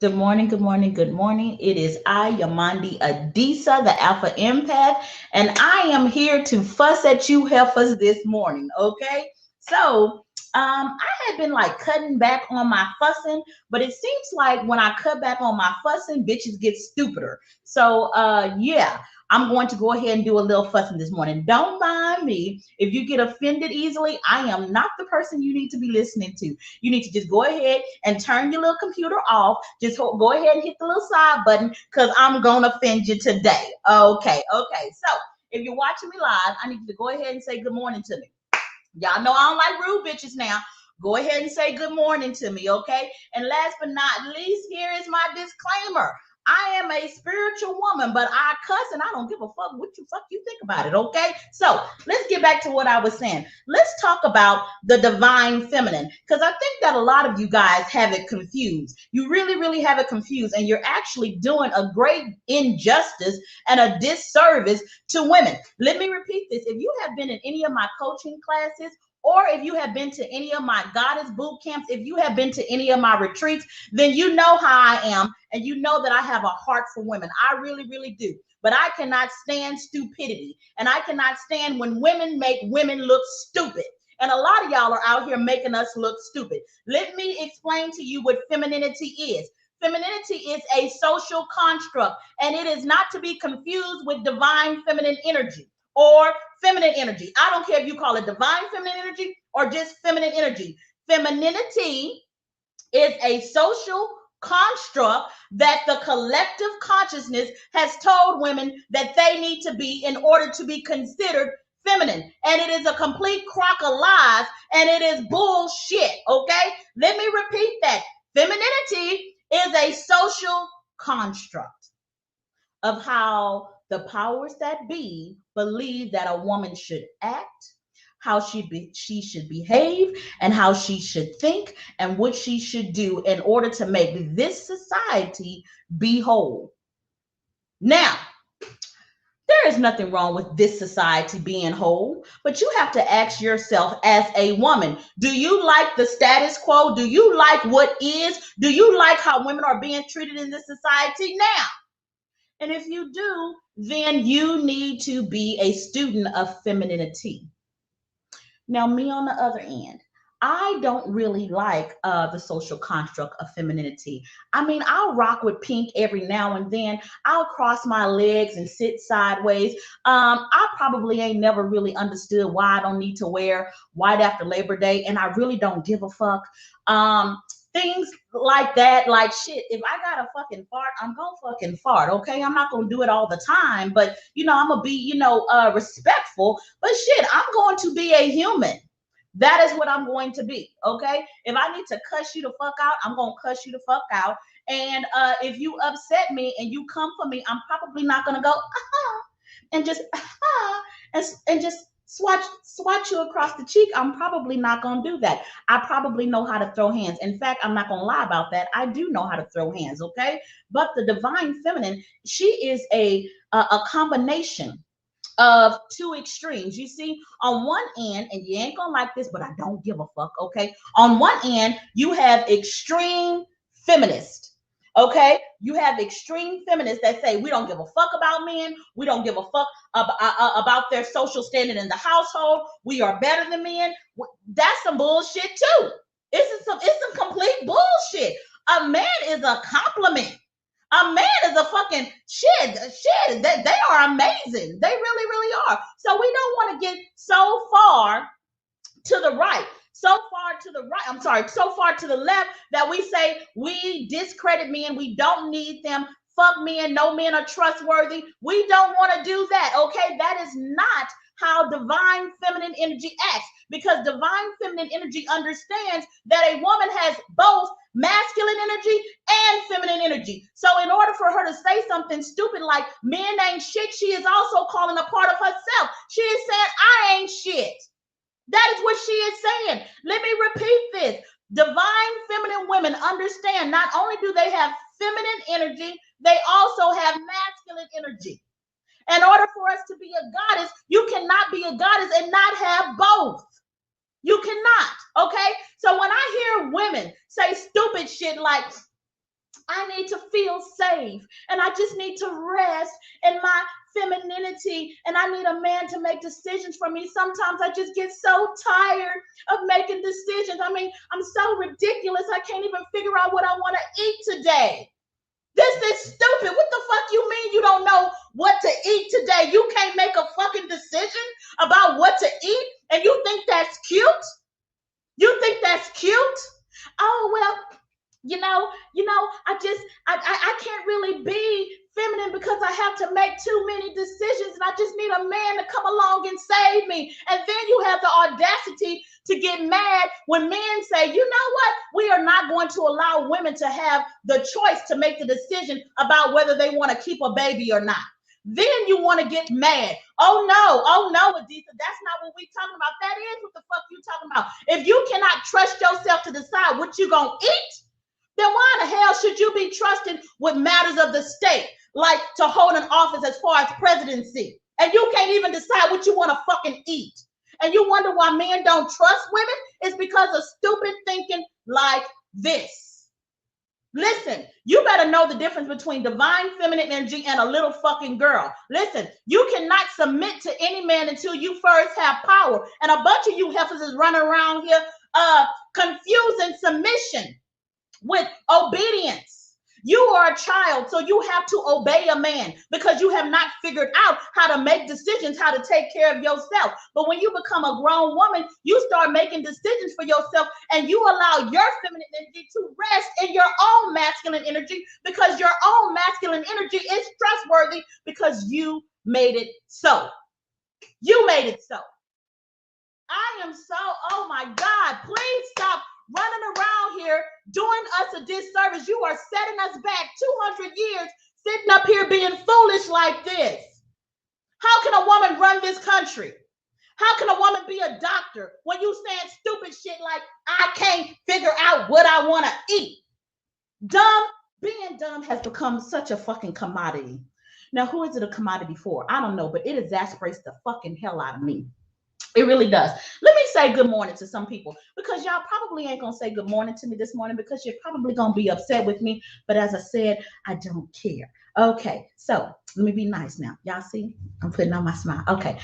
Good morning, good morning, good morning. It is I, Yamandi Adisa, the Alpha Empath, and I am here to fuss at you heifers this morning, okay? I had been like cutting back on my fussing, but it seems like when I cut back on my fussing, bitches get stupider. Yeah, I'm going to go ahead and do a little fussing this morning. Don't mind me. If you get offended easily, I am not the person you need to be listening to. You need to just go ahead and turn your little computer off. Just go ahead and hit the little side button because I'm going to offend you today. Okay. So if you're watching me live, I need you to go ahead and say good morning to me. Y'all know I don't like rude bitches now. Go ahead and say good morning to me, okay? And last but not least, here is my disclaimer. I am a spiritual woman, but I cuss and I don't give a fuck what you fuck you think about it, okay? So let's get back to what I was saying. Let's talk about the divine feminine, because I think that a lot of you guys have it confused. You really have it confused, and you're actually doing a great injustice and a disservice to women. Let me repeat this. If you have been in any of my coaching classes, or if you have been to any of my goddess boot camps, if you have been to any of my retreats, then you know how I am, and you know that I have a heart for women. I really do. But I cannot stand stupidity, and I cannot stand when women make women look stupid. And a lot of y'all are out here making us look stupid. Let me explain to you what femininity is. Femininity is a social construct, and it is not to be confused with divine feminine energy or feminine energy. I don't care if you call it divine feminine energy or just feminine energy. Femininity is a social construct that the collective consciousness has told women that they need to be in order to be considered feminine. And it is a complete crock of lies, and it is bullshit, okay? Let me repeat that. Femininity is a social construct of how the powers that be believe that a woman should act, how she should behave, and how she should think, and what she should do in order to make this society be whole. Now, there is nothing wrong with this society being whole, but you have to ask yourself as a woman, do you like the status quo? Do you like what is? Do you like how women are being treated in this society now? And if you do, then you need to be a student of femininity. Now, me on the other end, I don't really like the social construct of femininity. I mean, I'll rock with pink every now and then. I'll cross my legs and sit sideways. I probably ain't never really understood why I don't need to wear white after Labor Day, and I really don't give a fuck. Things like that, like shit, if I gotta fucking fart, I'm gonna fucking fart, okay? I'm not gonna do it all the time, but I'm gonna be, respectful. But shit, I'm going to be a human. That is what I'm going to be, okay? If I need to cuss you the fuck out, I'm gonna cuss you the fuck out. And if you upset me and you come for me, I'm probably not gonna go and just and just swat you across the cheek. I'm probably not gonna do that. I probably know how to throw hands. In fact, I'm not gonna lie about that. I do know how to throw hands, okay? But the divine feminine, she is a combination of two extremes. You see, on one end, and you ain't gonna like this, but I don't give a fuck, okay? On one end, you have extreme feminists. Okay, you have extreme feminists that say we don't give a fuck about men, we don't give a fuck about their social standing in the household, we are better than men. That's some bullshit too. It's some complete bullshit. A man is a compliment. A man is a fucking shit. They are amazing. They really are. So we don't want to get so far to the right, so far to the right. I'm sorry, so far to the left that we say we discredit men. We don't need them. Fuck men. No men are trustworthy. We don't want to do that. Okay, that is not how divine feminine energy acts, because divine feminine energy understands that a woman has both masculine energy and feminine energy. So in order for her to say something stupid like men ain't shit, she is also calling a part of herself. She is saying I ain't shit. That is what she is saying. Let me repeat this. Divine feminine women understand not only do they have feminine energy, they also have masculine energy. In order for us to be a goddess, you cannot be a goddess and not have both. You cannot, okay? So when I hear women say stupid shit like, I need to feel safe, and I just need to rest in my femininity, and I need a man to make decisions for me. Sometimes I just get so tired of making decisions. I mean, I'm so ridiculous. I can't even figure out what I want to eat today. This is stupid. What the fuck you mean you don't know what to eat today? You can't make a fucking decision about what to eat, and you think that's cute? You think that's cute? Oh, well, I can't really be feminine because I have to make too many decisions, and I just need a man to come along and save me. And then you have the audacity to get mad when men say, you know what, we are not going to allow women to have the choice to make the decision about whether they want to keep a baby or not. Then you want to get mad. Oh no, Adisa, that's not what we talking about. That is what the fuck you talking about. If you cannot trust yourself to decide what you gonna eat, then why the hell should you be trusted with matters of the state, like to hold an office as far as presidency? And you can't even decide what you want to fucking eat. And you wonder why men don't trust women? It's because of stupid thinking like this. Listen, you better know the difference between divine feminine energy and a little fucking girl. Listen, you cannot submit to any man until you first have power. And a bunch of you heifers is running around here confusing submission with obedience. You are a child, so you have to obey a man because you have not figured out how to make decisions, how to take care of yourself. But when you become a grown woman, you start making decisions for yourself, and you allow your feminine energy to rest in your own masculine energy, because your own masculine energy is trustworthy because you made it so. You made it so. I am so, oh my God, please stop running around here doing us a disservice. You are setting us back 200 years sitting up here being foolish like this. How can a woman run this country? How can a woman be a doctor when you saying stupid shit like, I can't figure out what I want to eat? Dumb, being dumb has become such a fucking commodity. Now, who is it a commodity for? I don't know, but it exasperates the fucking hell out of me. It really does. Let me say good morning to some people, because y'all probably ain't going to say good morning to me this morning because you're probably going to be upset with me. But as I said, I don't care. Okay, so let me be nice now. Y'all see? I'm putting on my smile. Okay.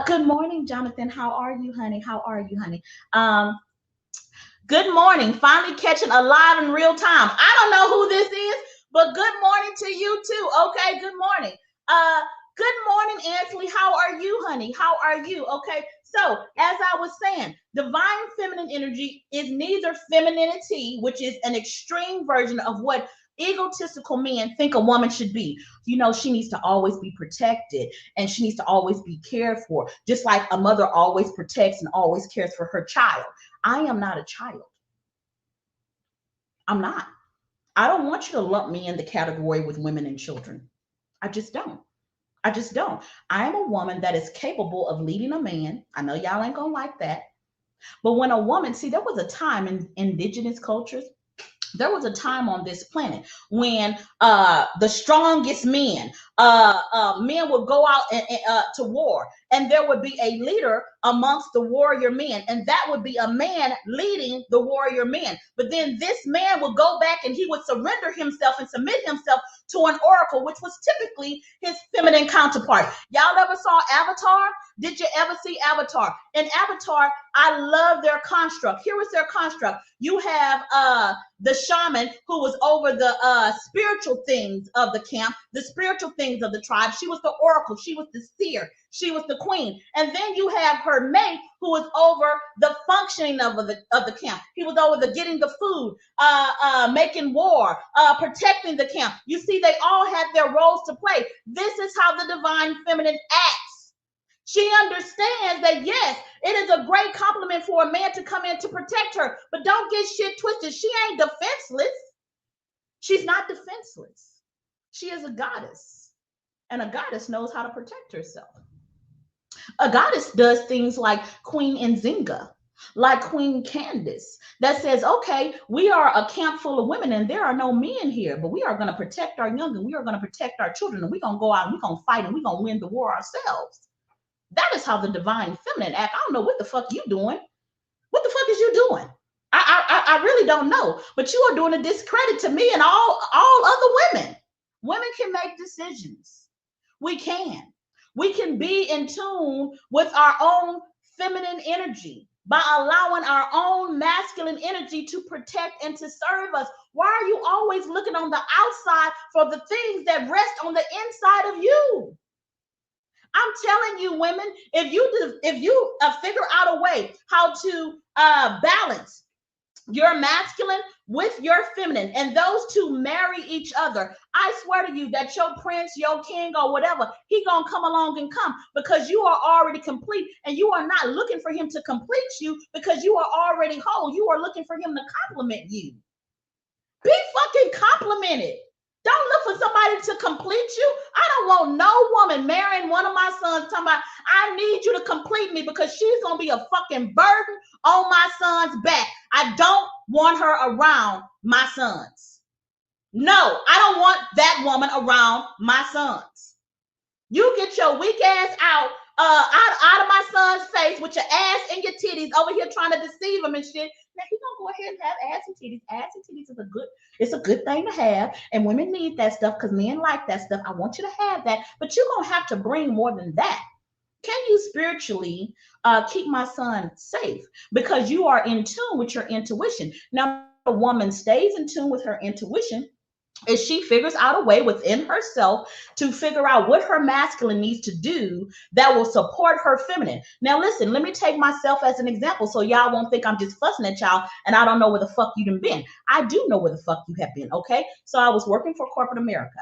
Good morning, Jonathan. How are you, honey? How are you, honey? Good morning. Finally catching a live in real time. I don't know who this is, but good morning to you too. Okay, good morning. Good morning, Ansley. How are you, honey? How are you? Okay. So, as I was saying, divine feminine energy is neither femininity, which is an extreme version of what egotistical men think a woman should be. You know, she needs to always be protected, and she needs to always be cared for, just like a mother always protects and always cares for her child. I am not a child. I'm not. I don't want you to lump me in the category with women and children. I just don't. I just don't. I am a woman that is capable of leading a man. I know y'all ain't gonna like that. But when a woman, see, there was a time in indigenous cultures, there was a time on this planet when the strongest men would go out to war, and there would be a leader amongst the warrior men, and that would be a man leading the warrior men. But then this man would go back and he would surrender himself and submit himself to an oracle, which was typically his feminine counterpart. Y'all ever saw Avatar? Did you ever see Avatar? In Avatar, I love their construct. Here is their construct. You have the shaman who was over the spiritual things of the camp, the spiritual things of the tribe. She was the oracle. She was the seer. She was the queen. And then you have her mate who was over the functioning of the camp. He was over the getting the food, making war, protecting the camp. You see, they all had their roles to play. This is how the divine feminine acts. She understands that, yes, it is a great compliment for a man to come in to protect her, but don't get shit twisted. She ain't defenseless. She's not defenseless. She is a goddess, and a goddess knows how to protect herself. A goddess does things like Queen Nzinga, like Queen Candace, that says, okay, we are a camp full of women and there are no men here, but we are going to protect our young, and we are going to protect our children, and we're going to go out and we're going to fight, and we're going to win the war ourselves. That is how the divine feminine act. I don't know what the fuck you doing. What the fuck is you doing? I really don't know. But you are doing a discredit to me and all other women. Women can make decisions. We can. We can be in tune with our own feminine energy by allowing our own masculine energy to protect and to serve us. Why are you always looking on the outside for the things that rest on the inside of you? I'm telling you, women, if you figure out a way how to balance your masculine with your feminine, and those two marry each other, I swear to you that your prince, your king, or whatever, he gonna come along and come, because you are already complete, and you are not looking for him to complete you because you are already whole. You are looking for him to compliment you. Be fucking complimented. Don't look for somebody to complete you. I don't want no woman marrying one of my sons talking about, I need you to complete me, because she's going to be a fucking burden on my son's back. I don't want her around my sons. No, I don't want that woman around my sons. You get your weak ass out of my son's face with your ass and your titties over here trying to deceive him and shit. Now he gonna go ahead and have ass and titties. Ass and titties is it's a good thing to have, and women need that stuff because men like that stuff. I want you to have that, but you're gonna have to bring more than that. Can you spiritually keep my son safe? Because you are in tune with your intuition. Now, a woman stays in tune with her intuition is she figures out a way within herself to figure out what her masculine needs to do that will support her feminine. Now, listen, let me take myself as an example so y'all won't think I'm just fussing at y'all and I don't know where the fuck you done been. I do know where the fuck you have been, okay? So I was working for corporate America.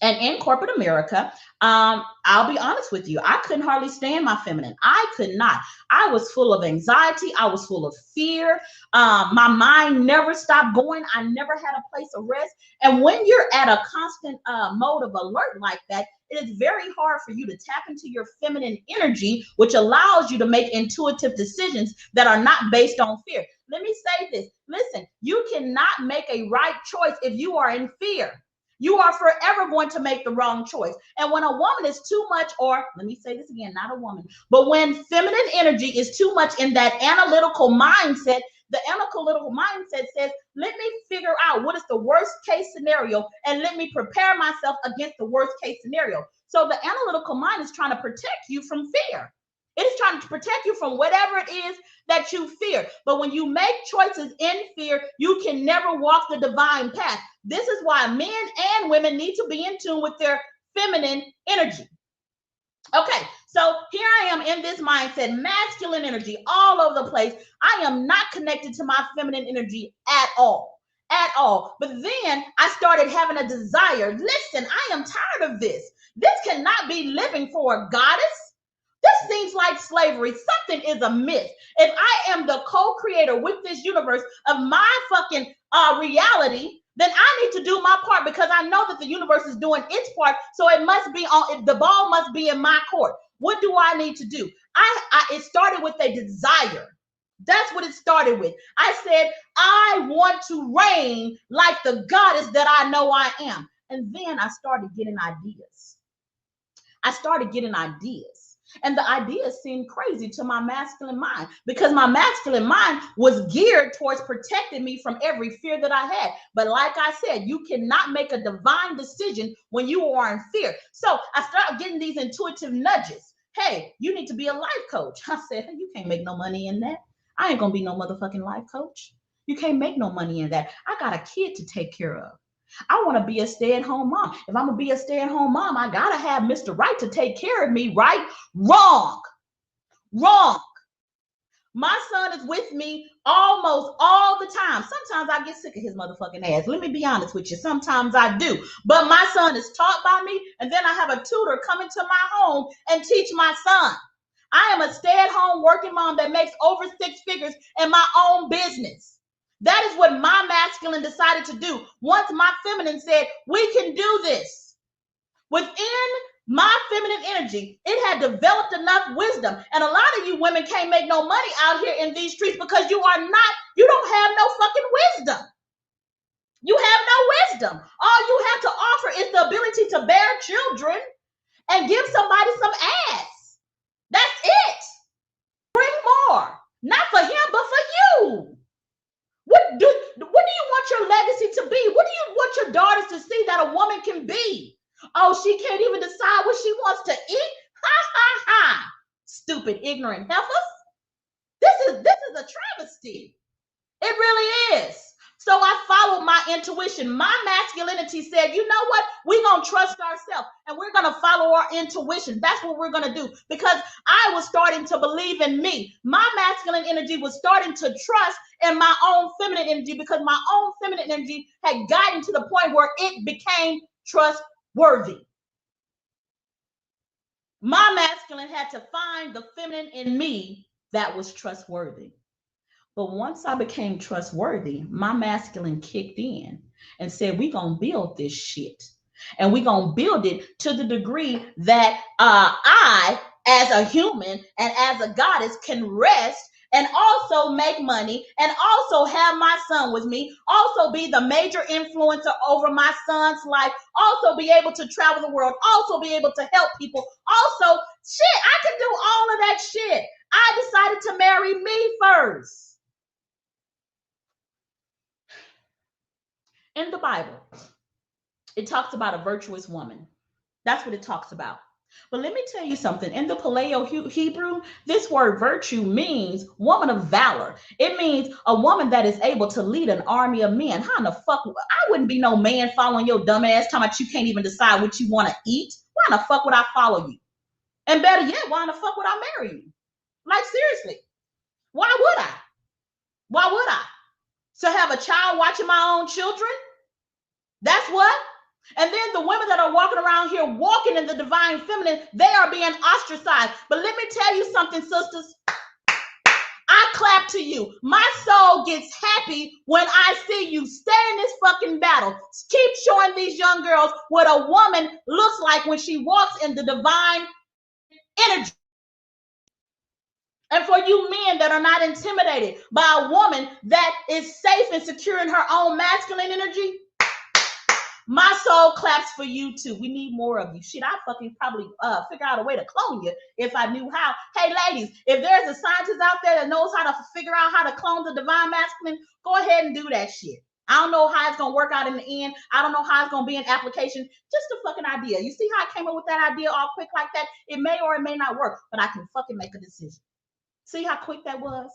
And in corporate America, I'll be honest with you, I couldn't hardly stand my feminine. I could not. I was full of anxiety. I was full of fear. My mind never stopped going. I never had a place of rest. And when you're at a constant mode of alert like that, it is very hard for you to tap into your feminine energy, which allows you to make intuitive decisions that are not based on fear. Let me say this. Listen, you cannot make a right choice if you are in fear. You are forever going to make the wrong choice. And when a woman is too much, or let me say this again, not a woman, but when feminine energy is too much in that analytical mindset, the analytical mindset says, let me figure out what is the worst case scenario and let me prepare myself against the worst case scenario. So the analytical mind is trying to protect you from fear. It is trying to protect you from whatever it is that you fear. But when you make choices in fear, you can never walk the divine path. This is why men and women need to be in tune with their feminine energy. Okay, so here I am in this mindset, masculine energy all over the place. I am not connected to my feminine energy at all. At all. But then I started having a desire. Listen, I am tired of this. This cannot be living for a goddess. This seems like slavery. Something is amiss. If I am the co-creator with this universe of my fucking reality, then I need to do my part, because I know that the universe is doing its part. So it must be on, the ball must be in my court. What do I need to do? It started with a desire. That's what it started with. I said, I want to reign like the goddess that I know I am. And then I started getting ideas. And the ideas seemed crazy to my masculine mind, because my masculine mind was geared towards protecting me from every fear that I had. But like I said, you cannot make a divine decision when you are in fear. So I started getting these intuitive nudges. Hey, you need to be a life coach. I said, hey, you can't make no money in that. I ain't gonna be no motherfucking life coach. You can't make no money in that. I got a kid to take care of. I want to be a stay-at-home mom. If I'm going to be a stay-at-home mom, I got to have Mr. Right to take care of me, right? Wrong. My son is with me almost all the time. Sometimes I get sick of his motherfucking ass. Let me be honest with you. Sometimes I do. But my son is taught by me, and then I have a tutor come into my home and teach my son. I am a stay-at-home working mom that makes over 6 figures in my own business. That is what my masculine decided to do. Once my feminine said, we can do this. Within my feminine energy, it had developed enough wisdom. And a lot of you women can't make no money out here in these streets because you don't have no fucking wisdom. You have no wisdom. All you have to offer is the ability to bear children and give somebody some ass. That's it. Bring more. Not for him, but for you. to see that a woman can be. Oh, she can't even decide what she wants to eat? Ha ha ha. Stupid, ignorant heifers. This is a travesty. It really is. So I followed my intuition. My masculinity said, you know what? We're going to trust ourselves and we're going to follow our intuition. That's what we're going to do, because I was starting to believe in me. My masculine energy was starting to trust in my own feminine energy, because my own feminine energy had gotten to the point where it became trustworthy. My masculine had to find the feminine in me that was trustworthy. But once I became trustworthy, my masculine kicked in and said, we're going to build this shit. And we're going to build it to the degree that I, as a human and as a goddess, can rest and also make money and also have my son with me, also be the major influencer over my son's life, also be able to travel the world, also be able to help people. Also, shit, I can do all of that shit. I decided to marry me first. In the Bible, it talks about a virtuous woman. That's what it talks about. But let me tell you something. In the Paleo Hebrew, this word virtue means woman of valor. It means a woman that is able to lead an army of men. How in the fuck? I wouldn't be no man following your dumb ass talking about you can't even decide what you want to eat. Why in the fuck would I follow you? And better yet, why in the fuck would I marry you? Like, seriously, why would I? Why would I? To have a child watching my own children? That's what. And then the women that are walking around here walking in the divine feminine, they are being ostracized. But let me tell you something, sisters. I clap to you. My soul gets happy when I see you stay in this fucking battle. Keep showing these young girls what a woman looks like when she walks in the divine energy. And for you men that are not intimidated by a woman that is safe and secure in her own masculine energy, my soul claps for you too. We need more of you. Shit, I fucking probably figure out a way to clone you if I knew how. Hey, ladies, if there's a scientist out there that knows how to figure out how to clone the divine masculine, go ahead and do that shit. I don't know how it's going to work out in the end. I don't know how it's going to be an application. Just a fucking idea. You see how I came up with that idea all quick like that? It may or it may not work, but I can fucking make a decision. See how quick that was?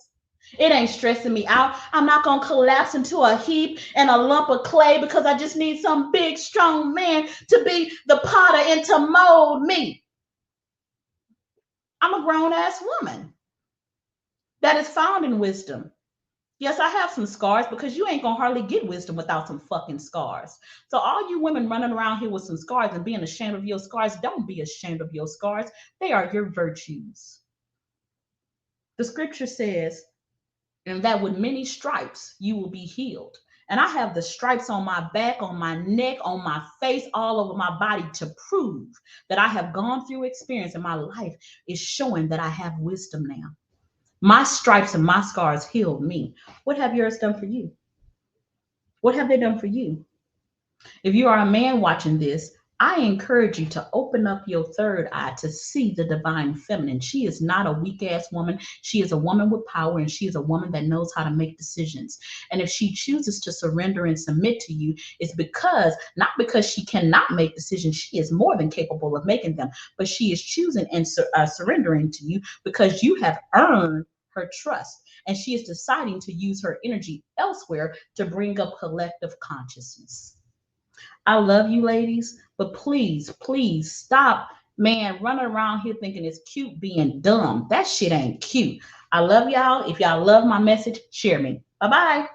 It ain't stressing me out. I'm not going to collapse into a heap and a lump of clay because I just need some big, strong man to be the potter and to mold me. I'm a grown-ass woman that is found in wisdom. Yes, I have some scars, because you ain't going to hardly get wisdom without some fucking scars. So all you women running around here with some scars and being ashamed of your scars, don't be ashamed of your scars. They are your virtues. The scripture says, and that with many stripes you will be healed. And I have the stripes on my back, on my neck, on my face, all over my body to prove that I have gone through experience, and my life is showing that I have wisdom now. My stripes and my scars healed me. What have yours done for you? What have they done for you? If you are a man watching this, I encourage you to open up your third eye to see the divine feminine. She is not a weak ass woman. She is a woman with power, and she is a woman that knows how to make decisions. And if she chooses to surrender and submit to you, it's not because she cannot make decisions. She is more than capable of making them, but she is choosing and surrendering to you because you have earned her trust. And she is deciding to use her energy elsewhere to bring up collective consciousness. I love you, ladies, but please, please stop, man, running around here thinking it's cute being dumb. That shit ain't cute. I love y'all. If y'all love my message, share me. Bye-bye.